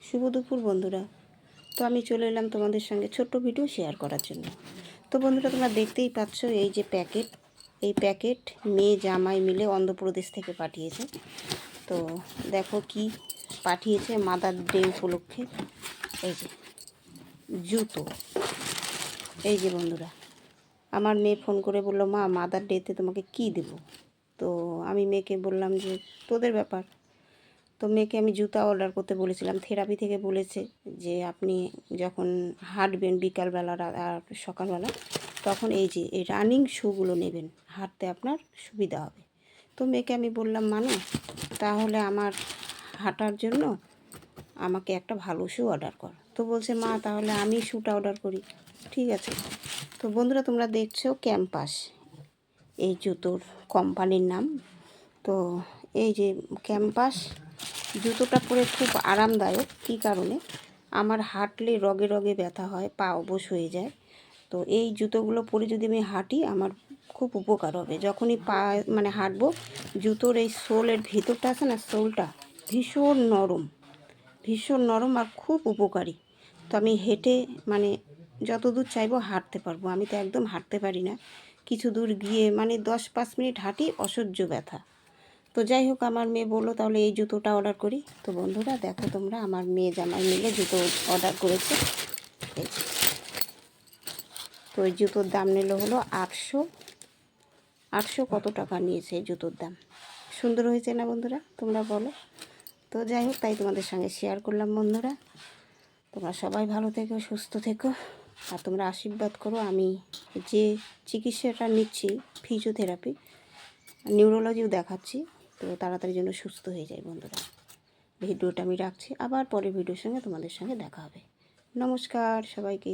শুভ দুপুর বন্ধুরা। তো আমি চলে এলাম তোমাদের সঙ্গে ছোট্ট ভিডিও শেয়ার করার জন্য। তো বন্ধুরা, তোমরা দেখতেই পাচ্ছ এই যে প্যাকেট, এই প্যাকেট মেয়ে জামাই মিলে অন্ধ্রপ্রদেশ থেকে পাঠিয়েছে। তো দেখো কি পাঠিয়েছে মাদার ডে উপলক্ষে। এই যে জুতো, এই যে বন্ধুরা, আমার মেয়ে ফোন করে বললো, মা মাদার ডেতে তোমাকে কি দেবো। তো আমি মেয়েকে বললাম যে তোদের ব্যাপার। তো মেয়েকে আমি জুতা অর্ডার করতে বলেছিলাম। থেরাপি থেকে বলেছে যে আপনি যখন হাঁটবেন বিকালবেলা আর সকালবেলা, তখন এই যে এই রানিং শ্যুগুলো নেবেন, হাঁটতে আপনার সুবিধা হবে। তো মেয়েকে আমি বললাম, মানু তাহলে আমার হাঁটার জন্য আমাকে একটা ভালো শ্যু অর্ডার কর। তো বলছে, মা তাহলে আমি শ্যুটা অর্ডার করি। ঠিক আছে। তো বন্ধুরা, তোমরা দেখছো ক্যাম্পাস, এই জুতোর কোম্পানির নাম। তো এই যে ক্যাম্পাস জুতোটা পরে খুব আরামদায়ক। কী কারণে? আমার হাঁটলে রগে রগে ব্যথা হয়, পা অবশ হয়ে যায়। তো এই জুতোগুলো পরে যদি আমি হাঁটি আমার খুব উপকার হবে। যখনই পা হাঁটবো, জুতোর এই সোলের ভিতরটা আছে না, সোলটা ভীষণ নরম, ভীষণ নরম আর খুব উপকারী। তো আমি হেঁটে যত দূর চাইবো হাঁটতে পারবো। আমি তো একদম হাঁটতে পারি না, কিছু দূর গিয়ে 10-5 মিনিট হাঁটি, অসহ্য ব্যথা। তো যাই হোক, আমার মেয়ে বললো তাহলে এই জুতোটা অর্ডার করি। তো বন্ধুরা দেখো তোমরা, আমার মেয়ে জামাই মিলে জুতো অর্ডার করেছে। এই যে, তো এই জুতোর দাম নিল হলো 800 কত টাকা নিয়েছে এই জুতোর দাম। সুন্দর হয়েছে না বন্ধুরা, তোমরা বলো? তো যাই হোক, তাই তোমাদের সঙ্গে শেয়ার করলাম বন্ধুরা। তোমরা সবাই ভালো থেকো, সুস্থ থেকো, আর তোমরা আশীর্বাদ করো। আমি যে চিকিৎসাটা নিচ্ছি, ফিজিওথেরাপি, নিউরোলজিও দেখাচ্ছি, তো তাড়াতাড়ি যেন সুস্থ হয়ে যায় বন্ধুরা। ভিডিওটা আমি রাখছি, আবার পরে ভিডিওর সঙ্গে তোমাদের সঙ্গে দেখা হবে। নমস্কার সবাইকে।